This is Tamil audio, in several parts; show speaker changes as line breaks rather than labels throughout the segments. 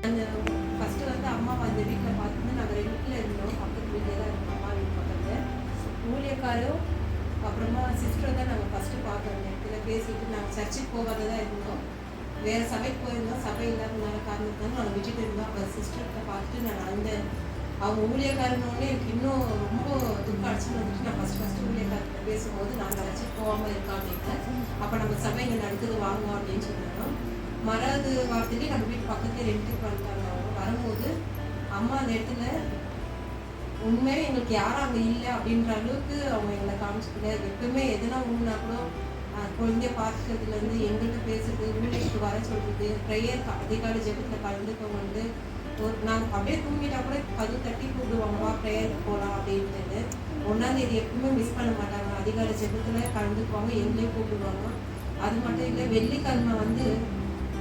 அந்த ஃபஸ்ட்டு வந்து அம்மாவை அந்த வீட்டில் பார்த்துட்டு நாங்கள் 2 வீட்டில் இருந்தோம். பக்கத்து வீட்டில் தான் இருந்தோம், அம்மா வீட்டு பக்கத்தில். ஊழியக்காரும் அப்புறமா சிஸ்டரை தான் நாங்கள் ஃபஸ்ட்டு பார்த்தோம். அந்த இடத்துல பேசிட்டு நாங்கள் சர்ச்சுக்கு போகாததான் இருந்தோம். வேறு சபைக்கு போயிருந்தோம். சபை இல்லாதனால காரணத்தாலும் நாங்கள் விட்டுட்டு இருந்தோம். அப்போ சிஸ்டர்கிட்ட பார்த்துட்டு நான் அவங்க ஊழியக்காரனோடனே எனக்கு இன்னும் ரொம்ப துக்கம் அடிச்சுன்னு வந்துட்டு நான் ஃபஸ்ட்டு ஊழியக்காரர்கிட்ட பேசும்போது நாங்கள் சர்ச்சுக்கு போகாமல் இருக்கோம் அப்படின்னு. அப்போ நம்ம சபை இங்கே நடக்குது வாங்க அப்படின்னு சொன்னாலும் மறாவது வாரத்துலேயே நம்ம வீட்டு பக்கத்துலேயே ரெண்டுக்கு வந்துட்டாங்க. அவங்க வரும்போது அம்மா அந்த இடத்துல உண்மையே எங்களுக்கு யாரும் அங்கே இல்லை அப்படின்ற அளவுக்கு அவங்க எங்களை காமிச்சிக்கல. எப்பவுமே எதுனா ஒன்றுனா கூட குழந்தைய பார்த்துக்கிறதுலேருந்து எங்கள்கிட்ட பேசுறது, ஊழியத்துக்கு வர சொல்கிறது, ப்ரேயர் அதிகாலை ஜெபத்தில் கலந்துக்கவங்க வந்து நாங்கள் அப்படியே தூங்கிட்டா கூட கதவு தட்டி கூப்பிடுவாங்க, வா ப்ரேயருக்கு போகலாம் அப்படின்ட்டு. 1ஆம் தேதி எப்பவுமே மிஸ் பண்ண மாட்டாங்க. அதிகாலை ஜெபத்தில் கலந்துக்குவாங்க, எங்களையும் கூப்பிடுவாங்க. அது மட்டும் இல்லை, வெள்ளிக்கிழமை வந்து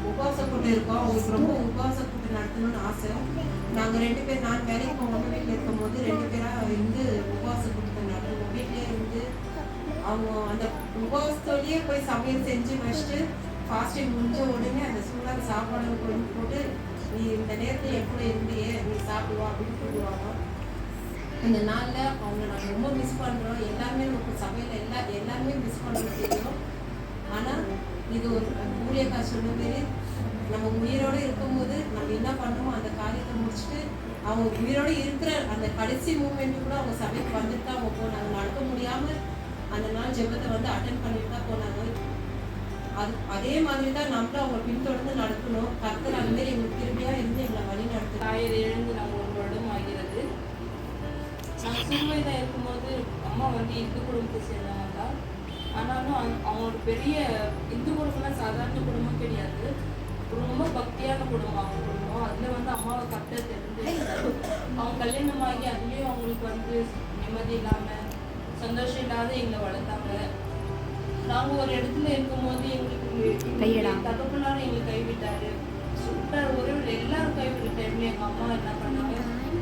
உபவாச கூட்டம் இருக்கும். அவங்களுக்கு ரொம்ப உபவாச கூட்டம் நடத்தணும்னு ஆசை. நாங்கள் 2 பேர், நான் வேலைக்கு போகாமல் வீட்டில் இருக்கும் போது 2 பேராக இருந்து உபவாச கூட்டத்தை நடத்துவோம். வீட்டிலே இருந்து அவங்க அந்த உபவாசத்தோடையே போய் சமையல் செஞ்சு வச்சுட்டு ஃபாஸ்டிங் முடிஞ்ச உடனே அந்த சூடாக சாப்பாடு கொண்டு போட்டு, நீ இந்த நேரத்தில் எப்படி இருந்தியே, நீ சாப்பிடுவா அப்படின்னு சொல்லுவாங்க. இந்த நாளில் அவங்க நாங்கள் ரொம்ப மிஸ் பண்ணுறோம். எல்லாமே நமக்கு சமையல் எல்லாமே மிஸ் பண்ணுறது தெரியும். ஆனால் இது ஒரு ஊழியக்கார் சொன்ன மாரி நம்ம உயிரோடு இருக்கும்போது நம்ம என்ன பண்ணுமோ அந்த காரியத்தை முடிச்சுட்டு அவங்க உயிரோடு இருக்கிற அந்த கடைசி மூமெண்ட்டு கூட அவங்க சபைக்கு வந்துட்டு தான் அவங்க போனாங்க. நடக்க முடியாமல் அந்த நாள் ஜெபத்தை வந்து அட்டென்ட் பண்ணிட்டு தான் போனாங்க. அதே மாதிரி தான் நம்மளும் அவங்க பின்தொடர்ந்து நடக்கணும். கர்த்தர் அந்த மாதிரி எங்களுக்கு திரும்பியாக இருந்து எங்களை வழி நடத்து.
தாயர் இழந்து நாங்கள் 1 வருடம் ஆகிறது. நாங்கள் சிறுவயதாக இருக்கும்போது அம்மா வந்து இந்து குடும்பத்தை சேர்ந்தவங்க தான். ஆனாலும் அவங்களோட பெரிய இந்து குடும்பம்லாம் சாதாரண குடும்பம் கிடையாது, ரொம்ப பக்தியான குடும்பம் அவங்க குடும்பம். அதில் வந்து அம்மாவை கரெக்டாக தெரிஞ்சு அவங்க கல்யாணமாகி அதுலேயும் அவங்களுக்கு வந்து நிம்மதி இல்லாமல் சந்தோஷம் இல்லாத எங்களை வளர்த்தாங்க. நாங்கள் ஒரு இடத்துல இருக்கும்போது எங்களுக்கு தகப்பனாரும் எங்களை கைவிட்டாரு. சுட்டார் உறவில் எல்லாரும் கைவிட்ட டைம்ல எங்கள் அம்மா என்ன பண்ணாங்க,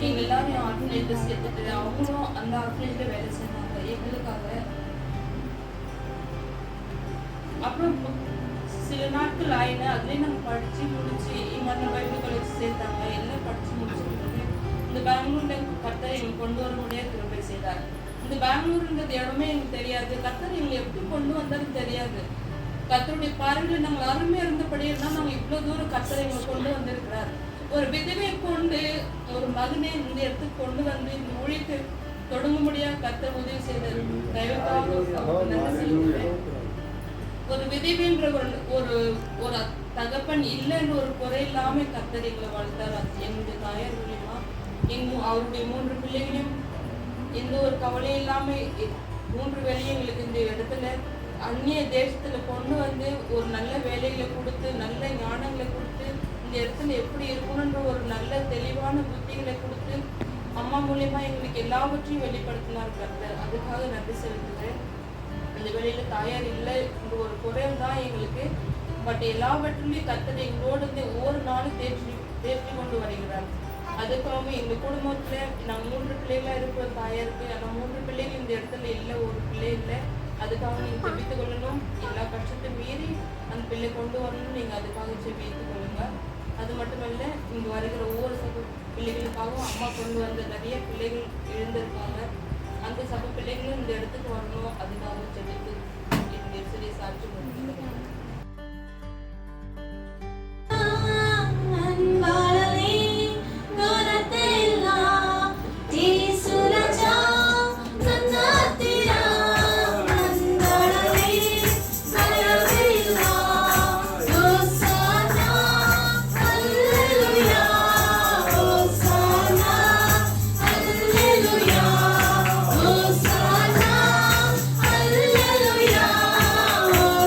எங்கள் எல்லாரும் ஆர்ஃபனேஜில் சேர்த்துட்டு அவங்களும் அந்த ஆர்ஃபனேஜில் வேலை செஞ்சாங்க எங்களுக்காக. அப்புறம் சில நாட்கள் ஆயின, அதுலேயே நாங்கள் படித்து முடிச்சு இங்கே பைபிள் காலேஜ் சேர்த்தாங்க. எல்லாம் படித்து முடிச்சுட்டு இந்த பெங்களூரில் கர்த்தர் எங்களுக்கு கொண்டு வர முடியாது கிருபை செய்தார். இந்த பெங்களூருன்றது இடமே எங்களுக்கு தெரியாது. கர்த்தர் எங்களை எப்படி கொண்டு வந்தாலும் தெரியாது. கர்த்தருடைய பார்வையில் நாங்கள் அருமையாக இருந்தபடியே தான் நாங்கள் இவ்வளோ தூரம் கர்த்தர் எங்களை கொண்டு வந்திருக்கிறார். ஒரு விதவையை கொண்டு ஒரு மகனை இந்த இடத்துக்கு கொண்டு வந்து இந்த ஊழியத்தை தொடங்க முடியாது கர்த்தர் உதவி செய்தார். தயவுக்காக நல்ல செலுத்துவேன். ஒரு விதவைன்ற ஒரு ஒரு தகப்பன் இல்லைன்னு ஒரு குறை இல்லாமல் கர்த்தர் எங்களை வளர்த்தார். எங்களுடைய தாயார் மூலியமா அவருடைய 3 பிள்ளைகளையும் எந்த ஒரு கவலையும் இல்லாமல் 3 வேலையும் எங்களுக்கு இந்த இடத்துல அந்நிய தேசத்தில் கொண்டு வந்து ஒரு நல்ல வேலைகளை கொடுத்து நல்ல ஞானங்களை கொடுத்து இந்த இடத்துல எப்படி இருக்கணுன்ற ஒரு நல்ல தெளிவான புத்திகளை கொடுத்து அம்மா மூலியமா எங்களுக்கு எல்லாவற்றையும் வெளிப்படுத்தினார் கர்த்தர். அதுக்காக நன்றி செலுத்துகிறேன். இந்த வேலையில் தாயார் இல்லை என்ற ஒரு குறைவு தான் எங்களுக்கு. பட் எல்லாவற்றிலையும் கர்த்தர் எங்களோடு வந்து ஒவ்வொரு நாளும் தேற்றி கொண்டு வருகிறார். அதுக்காக எங்கள் குடும்பத்தில் நாங்கள் 3 பிள்ளைகளாக இருக்கிற தாயாருக்கு, ஆனால் 3 பிள்ளைகள் இந்த இடத்துல இல்லை, ஒரு பிள்ளை இல்லை. அதுக்காக நீங்கள் ஜெபித்து கொள்ளணும். எல்லா கஷ்டத்தையும் மீறி அந்த பிள்ளை கொண்டு வரணும். நீங்கள் அதுக்காக ஜெபித்து கொள்ளுங்க. அது மட்டுமல்ல, இங்கே வருகிற ஒவ்வொரு பிள்ளைகளுக்காகவும் அம்மா கொண்டு வந்த நிறைய பிள்ளைகள் எழுந்திருக்காங்க. அந்த சபை பிள்ளைகளும் இந்த இடத்துக்கு வரணும். அதுக்காக ஜெபித்து என்னுடைய சிறிய சாட்சி முடிக்கிறேன்.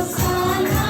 Hosanna,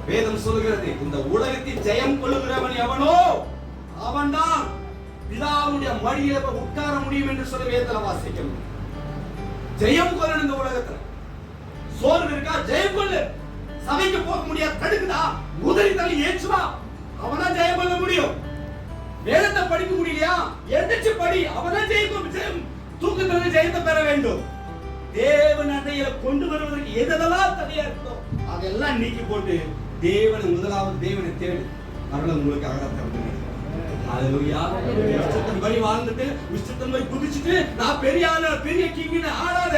வேதம் சொல்கிறது, இந்த உலகத்தில் ஜெயம் கொள்ளுகிறவன் எவனோ அவன்தான் பிதாவுடைய மடியில உட்கார முடியும் என்று சொல்லி வேதத்துல வாசிக்கணும். ஜெயம் கொள்ளணும். இந்த உலகத்துல சோர்வு இருக்கா, ஜெயம் கொள்ளு. சபைக்கு போக முடியாது, தடுக்குதா, உதறி தள்ளி ஏற்றுவா, அவனா ஜெயம் கொள்ள முடியும். வேதத்தை படிக்க முடியலையா, எந்திரிச்சு படி, அவனா ஜெயம் தூக்கத்துல ஜெயத்தை பெற வேண்டும். தேவன் அண்டையில கொண்டு வருவதற்கு எதெல்லாம் தடையா இருக்கோ அதெல்லாம் நீக்கி போட்டு தேவனை முதலாவது தேவனை தேடு. அதனால உங்களுக்கு அகலத்தை படி வாழ்ந்துட்டு இஷ்டத்தின் போய் குதிச்சுட்டு நான் பெரிய ஆளு பெரிய கிங்னு ஆடாத.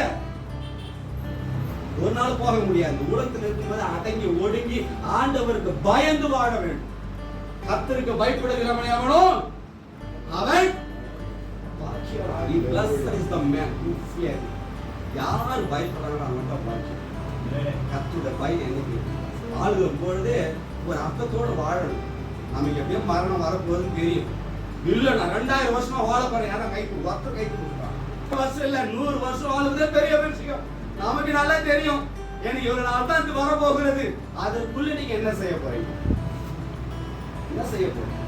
ஒரு நாள் போக முடியாது. உலகத்தில் இருக்கும்போது அடங்கி ஒடுங்கி ஆண்டவருக்கு பயந்து வாழ வேண்டும். கர்த்தருக்கு பயப்படுகிறவன் எவனோ அவன் பாக்கியவான். Blessed is the man who fears. யார் பயப்படுறாங்களோ அவன் தான் பாக்கியம். கர்த்தருடைய பயம் எனக்கு ஆளுகள் பொழுது ஒரு அர்த்தத்தோடு வாழணும். நமக்கு எப்படியோ மரணம் வரப்போகுதுன்னு தெரியும். இல்ல நான் 2000 வருஷமா வாழ போறேன், யாரும் கைக்கு கொடுக்குறான். வருஷம் இல்ல 100 வருஷம் வாழ்வதே பெரிய விஷயம். நமக்கு நல்லா தெரியும் எனக்கு ஒரு நாள் தான் இது வர போகிறது. அதற்குள்ள நீங்க என்ன செய்ய போறீங்க? என்ன செய்ய போறீங்க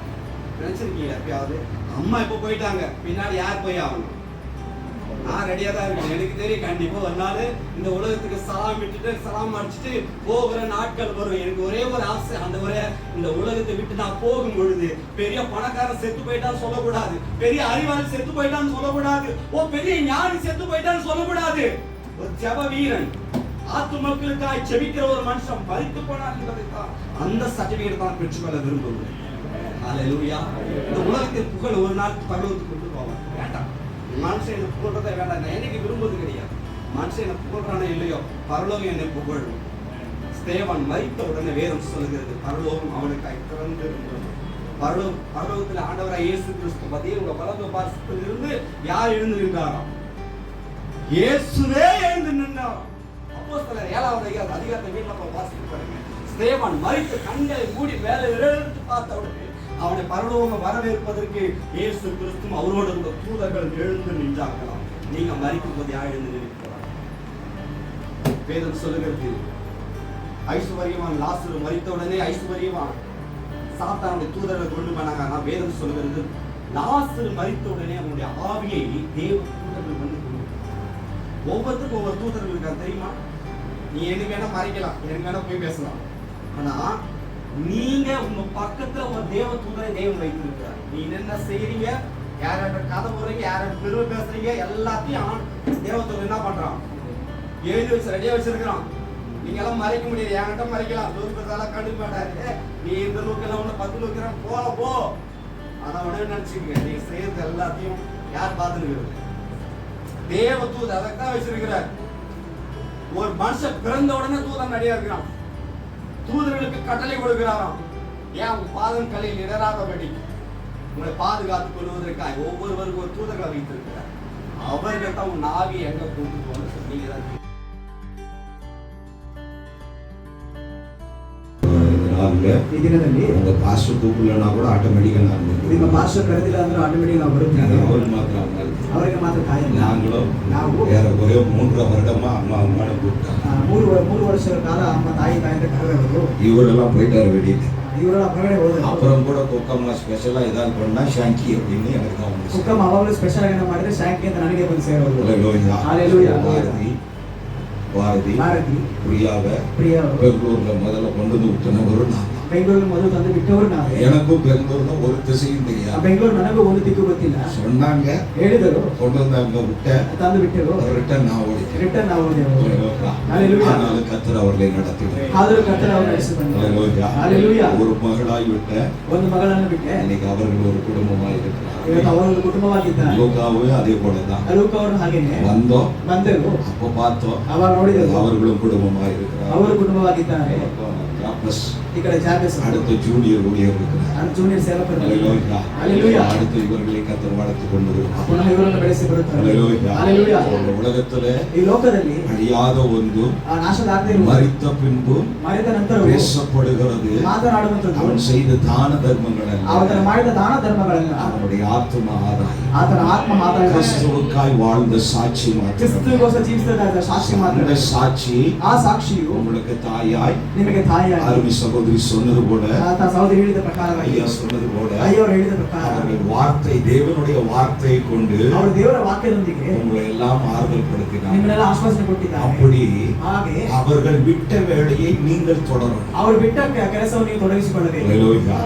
நினைச்சிருக்கீங்க? எப்பயாவது அம்மா இப்ப போயிட்டாங்க, பின்னாடி யார் போய் ஆகணும்? நான் ரெடியா தான் இருக்கேன். எனக்கு தெரியும் கண்டிப்பா ஒரு நாள் இந்த உலகத்துக்கு சலாம் விட்டுட்டு சலாம் அடிச்சுட்டு போகிற நாட்கள் வரும். எனக்கு ஒரே ஒரு ஆசை, அந்த ஒரே இந்த உலகத்தை விட்டு நான் போகும் பொழுது பெரிய பணக்காரன் செத்து போயிட்டான்னு சொல்லக்கூடாது, பெரிய அறிவாளி செத்து போயிட்டான்னு சொல்லக்கூடாது, பெரிய ஞானி செத்து போயிட்டான்னு சொல்லக்கூடாது. ஒரு ஜெப வீரன், ஆத்துமக்களுக்காய் ஜெபிக்கிற ஒரு மனுஷன் மரித்து போனான் என்பதைத்தான் அந்த சர்டிபிகேட் தான் பெற்றுக்கொள்ள விரும்புகிறேன். ஹல்லேலூயா. இந்த உலகத்தின் புகழ் ஒரு நாள் பரலோகத்துக்கு கொண்டு போவான். வேண்டாம், மனுஷன் என்ன புகழ்றதை வேண்டாம். நான் எனக்கு விரும்புவது கிடையாது. மனுஷன் என்ன புகழ்றானோ இல்லையோ, பரலோகம் என்னை புகழும். ஸ்தேவான் மரித்த உடனே வேதம் சொல்லுகிறது, பரலோகம் அவனுக்காய் திறந்து இருந்தது. பரலோகத்தில் ஆண்டவராய் இயேசு கிறிஸ்து பத்தி உங்க வலது பார்சத்தில் இருந்து யார் எழுந்து நின்றாராம்? இயேசுவே எழுந்து நின்றார். அப்போஸ்தலர் 7வது அதிகாரத்தை வீட்டில் வாசித்து பாருங்க. ஸ்தேவான் மரித்து கண்களை மூடி மேலே எடுத்து பார்த்த உடனே அவனை பரலோகம் வரவேற்பதற்கு இயேசு கிறிஸ்துவும் அவரோடு இருந்த தூதர்கள் எழுந்து நின்றார்களாம். நீங்க மரிக்கும் போது யார் எழுந்து நிற்கிறார்? வேதம் சொல்லுகிறது, ஐஸ்வர்யவான் லாசரு மரித்த உடனே ஐஸ்வர்யவான் சாத்தானுடைய தூதர்கள் கொண்டு போனாங்க. ஆனா வேதம் சொல்லுகிறது, லாசரு மரித்த உடனே அவனுடைய ஆவியை தேவ தூதர்கள் வந்து ஒவ்வொருத்தருக்கும் ஒவ்வொரு தூதர்கள் இருக்காங்க தெரியுமா? நீ எனக்கு வேணா மறைக்கலாம், எனக்கு வேணா போய் பேசலாம். ஆனா நீங்க உங்க பக்கத்துல உங்க தேவ தூதரை தேவன் வைத்திருக்கிறார். நீ என்ன செய்யறீங்க, யார்கிட்ட கதை போறீங்க, யார்கிட்ட பெருமை பேசுறீங்க, எல்லாத்தையும் தேவ தூதர் என்ன பண்றான்? எழுதி வச்சு ரெடியா வச்சிருக்கிறான். நீங்க எல்லாம் மறைக்க முடியாது, என்கிட்ட மறைக்கலாம். தூரத்தால கண்டுக்க மாட்டாரு. நீ இந்த நோக்கெல்லாம் ஒண்ணு 10 நோக்கிறான் போல போ. ஆனா உடனே நினைச்சுக்கங்க, நீங்க செய்யறது எல்லாத்தையும் யார் பார்த்துருக்கிறது? தேவ தூதர். அதைத்தான் வச்சிருக்கிறார். ஒரு மனுஷன் பிறந்த உடனே தூதன் நடிகா இருக்கிறான். தூதர்களுக்கு கட்டளை கொடுக்கிறாராம், ஏன் உங்க பாதம் கலையில் இடராதபடி உங்களை பாதுகாத்துக் கொள்வதற்காக ஒவ்வொருவருக்கும் ஒரு தூதர்களை வைத்திருக்கிறார். அவர்கள் தான் உன் ஆவியை எங்க கொண்டு போகணும்னு சொன்னீங்க.
ಉಂಗ ಪಾರ್ಶ್ವ ತೂಕುಲನ ಕೂಡ ಆಟೋಮೆಟಿಕ್ ನಿಮ್ಮ ಪಾರ್ಶ್ವ ಕರೆದಿಲ್ಲ ಅಂದ್ರೆ ಆಟೋಮೆಟಿಕ್ ನಾವು ಬರುತ್ತೆ. ಅವ್ರಿಗೆ ಮಾತ್ರ ಕಾಯ ನಾವು ஒரே 3 வருடமா அம்மா அம்மாட கூப்பிட்டாங்க. 3 வருஷಗಳ ಕಾಲ ಅಮ್ಮ ತಾಯಿ ಅಂತ ಕರೆದವರು. ಇವರೆல்லாம் போயிட்டாரு வெளியில. ಇವರೆல்லாம் ಹೊರಗಡೆ ಹೋದ್ರು. அப்புறம் கூட கொக்கம்மா ஸ்பெஷலா ஏதாவது பண்ணா ஷாங்கி அப்படின்னு எனக்கு தான் வந்து. கொக்கம் ಅವಾಗಲೂ ಸ್ಪೆಷಲ್ ಆಗಿ ಮಾಡಿದ್ರೆ ஷாங்கி ಅಂತ ನನಗೆ ಬಂದು ಸೇರೋದು. ஹalleluya. ಭಾರತಿ ಪ್ರಿಯಾವೆ ಬೆಂಗಳೂರಿನ ಮೊದಲ ಕೊಂಡು ಬಿಟ್ಟನವರು ನಾನು. ಬೆಂಗಳೂರು ಮೊದಲು ತಂದು ಬಿಟ್ಟವರು ನಾವು. எனக்கோ ಬೆಂಗಳೂರಿನ ஒரு திசையும் தெரியாது. ಬೆಂಗಳೂರು ನನಗೂ ಒಂದು ದಿಕ್ಕು ಗೊತ್ತಿಲ್ಲ. சொன்னாங்க, ಹೇಳಿದರು, ಕೊಂಡು வந்தாங்க, விட்ட ತಂದು ಬಿಟ್ಟರು. ರಿಟರ್ನ್ ನಾವು ಓಡಿದೆವು. ஹalleluya. ஆனால் கர்த்தர் அவர்களை நடத்தினார். ஆದರೂ கர்த்தர் அவரை ನಡೆಸಿದನು. ஹalleluya. ஒரு மகளாய் விட்ட, ಒಂದು ಮಗಳನ್ನು ಬಿಟ್ಟೆ. இன்னைக்கு அவர்கள் ஒரு குடும்பமாய் இருக்கிறார்கள். ಇವತ್ತು ಅವರು ಒಂದು ಕುಟುಂಬವಾಗಿದ್ದಾರೆ. ಲೋಕವೂ ಅದೇ போலதான். ಲೋಕವರು ಹಾಗೇನೆ ಬಂದರು. அப்போ பார்த்தோம், ಅವಾಗ ನೋಡಿದೆವು, அவர்களும் குடும்பமாய் இருக்கிறார்கள். ಅವರು ಕುಟುಂಬವಾಗಿದ್ದಾರೆ. ಈ ಕಡೆ ಜಾಬೆಸ್, அடுத்து ஜூனியர் ஊழியர் இருக்கிறார். ஜூனியர் ಸೇವಕರು. ஹalleluya. அடுத்து இவர்களை கர்த்தர் வளர்த்துக் கொண்டு வருகிறார். ಪುನಃ ಇವರನ್ನು ಬೆಳೆಸಿ ಬರುತ್ತಾರೆ. ஹalleluya. உலகத்திலே ಈ ಲೋಕದಲ್ಲಿ ಅಳಿಯಾದ ಒಂದು ನಾಶವಾಗದೆ ಇರುವ ಮರಿತ பின்பு ಮರಿದ ನಂತರ பேசப்படுகிறது. ಮಾತನಾಡುವಂತದ್ದು ಅವನು செய்த ದಾನ ಧರ್ಮಗಳನ್ನು, ಅವನು ಮಾಡಿದ ದಾನ ಧರ್ಮಗಳನ್ನು, ಅವனுடைய ಆತ್ಮ ಆದಾಯ, ಆತನ ಆತ್ಮ ಆದಾಯ, ಕ್ರಿಸ್ತುவுக்காய் வாழ்ந்த சாட்சி ಮಾತ್ರ, ಕ್ರಿಸ್ತುಗೋಸ್ಕರ ಜೀವಿಸಿದ ಸಾಕ್ಷಿ ಮಾತ್ರ. அந்த சாட்சி, ಆ ಸಾಕ್ಷಿಯು உங்களுக்கு தாயாய், ನಿಮಗೆ ತಾಯಿ அருமை சகோதரி சொன்னது போல
ಸಹೋದರಿ ಹೇಳಿದ ಪ್ರಕಾರವಾಗಿ
ஐயா சொன்னது போல
ஐயர் ಹೇಳಿದ ಪ್ರಕಾರ
அவர்கள் வார்த்தை தேவனுடைய வார்த்தையை கொண்டு
ಅವರು ದೇವರ ವಾಕ್ಯದೊಂದಿಗೆ
உங்களை எல்லாம் ஆறுதல் படுத்தினார்.
ನಿಮ್ಮನ್ನೆಲ್ಲ ಆಶ್ವಾಸನೆ ಕೊಟ್ಟಿದ್ದಾರೆ.
அப்படி
ಹಾಗೆ
அவர்கள் விட்ட வேலையை நீங்கள் தொடரணும்.
ಅವರು ಬಿಟ್ಟ ಕೆಲಸವನ್ನು ನೀವು ತೊಡಗಿಸಿಕೊಳ್ಳಬೇಕು.
அல்லேலூயா.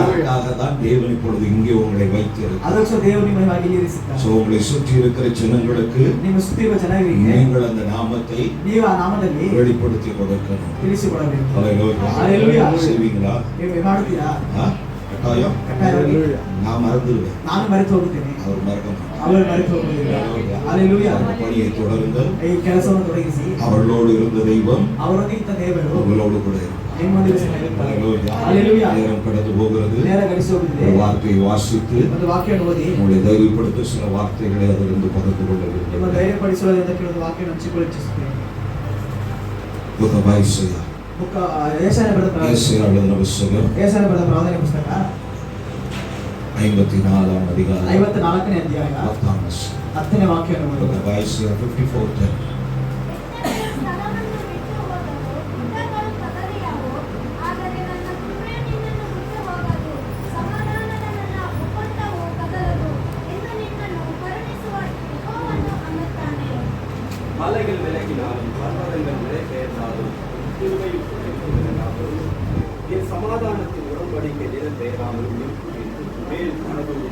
அதற்காக தான் தேவன் இப்பொழுது இங்கே உங்களை வைத்திருக்கிறார்.
ಅದಕ್ಕೆ ದೇವರು ನಿಮ್ಮನ್ನು ಹಾಗೆ ಇರಿಸಿದ್ದಾರೆ.
சோ உங்களை சுற்றி இருக்கிற ஜனங்களுக்கு
ನಿಮ್ಮ ಸುತ್ತಿರುವ ಜನರಿಗೆ
நீங்கள் அந்த நாமத்தை
ನೀವು ಆ ನಾಮದಲ್ಲಿ
வெளிப்படுத்தி கொடுக்கணும்.
ತಿಳಿಸಿಕೊಡಬೇಕು.
அல்லேலூயா. செய்வீங்களா?
ನೀವು ಮಾಡುತ್ತೀರಾ?
கட்டாயம். நான் மறந்துடுவேன்.
ನಾನು ಮರೆತು ಹೋಗುತ್ತೇನೆ.
அவர் மறக்க மாட்டார்.
ಅವರು ಮರೆತು ಹೋಗುವುದಿಲ್ಲ. அல்லேலூயா.
பணியை தொடருங்கள்.
ಈ ಕೆಲಸವನ್ನು ತೊಡಗಿಸಿ
அவர்களோடு இருந்த தெய்வம்
ಅವರೊಂದಿಗೆ ದೇವರು
உங்களோடு கூட இருக்கிறார்.
ನಿಮ್ಮೊಂದಿಗೆ
அல்லேலூயா. நேரம் கடந்து போகிறது.
ನೇರ ಗಡಿಸಿ ಹೋಗುತ್ತದೆ.
வார்த்தையை வாசித்து
ಒಂದು ವಾಕ್ಯವನ್ನು ಓದಿ
உங்களை தைரியப்படுத்த சில வார்த்தைகளை அதிலிருந்து பகிர்ந்து கொள்ள வேண்டும்.
ನಿಮ್ಮ ಧೈರ್ಯಪಡಿಸುವುದರಿಂದ ಕೆಲವು ವಾಕ್ಯವನ್ನು ಹಂಚಿಕೊಳ್ಳಲು ಇಚ್ಛಿಸುತ್ತೇನೆ.
ஐசையா
ಏಸಾಯನ ಬರೆದ
எழுதின புத்தகம்
ಏಸಾಯನ ಬರೆದ ಪ್ರವಾದನೆ ಪುಸ್ತಕ
54 அதிகாரம்
54ನೇ ಅಧ್ಯಾಯ 10ನೇ ವಾಕ್ಯವನ್ನು ಓದಿ.
ஐசையா 54:10.
மலைகள் விலகினாலும் பர்வதங்கள் நிலை பெயர்ந்தாலும் கிருபையும் குறைந்தாலும் என் சமாதானத்தின் உடன்படிக்கை நிலை பெயராமலும் இருக்கும் என்று மேல் மனதோடு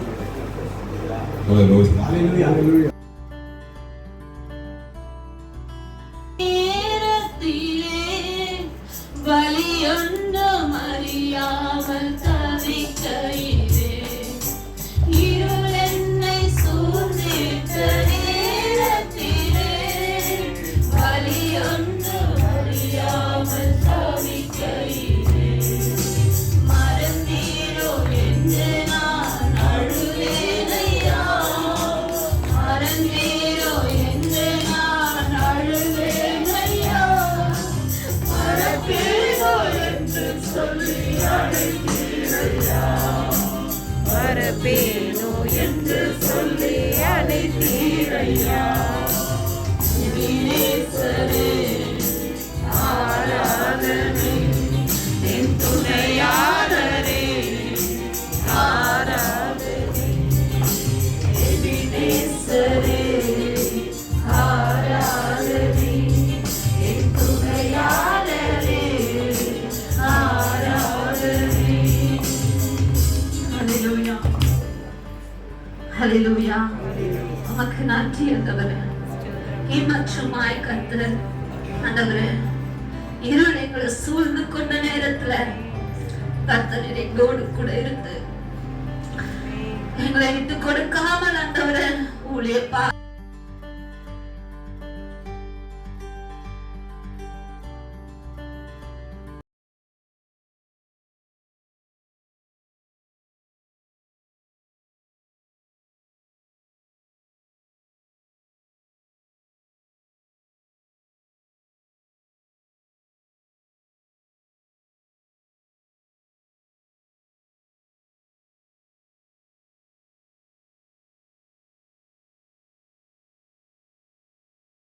சொல்கிறார்.
Hallelujah. Hallelujah.
வலியொன்றும் அறியாமல் தவிக்கையிலே இருள் என்னை சூழ்ந்திட்ட நேரத்திலே வலியொன்றும் அறியாமல் தவிக்கையிலே மறந்தீரோ என்று நான் அழுவேனையா மறந்தீரோ என்று நான் அழுவேனையா மறப்பேனோ என்று சொல்லி அழைத்தீரையா மறப்பேனோ என்று சொல்லி அழைத்தீரையா நேசரே ஆராதனை என் துணையாளரே ஆராதனை நேசரே ஆராதனை என் துணையாளரே ஆராதனை. ஹல்லேலூயா ஹல்லேலூயா. உமக்கு நன்றி ஆண்டவரே. ஏமாற்றமாய் கர்த்தர் ஆண்டவரே இருள் எங்களை சூழ்ந்து கொண்ட நேரத்துல கர்த்தர் எங்களோடு கூட இருந்து எங்களை விட்டு கொடுக்காமல் ஆண்டவரே ஊழியப்பா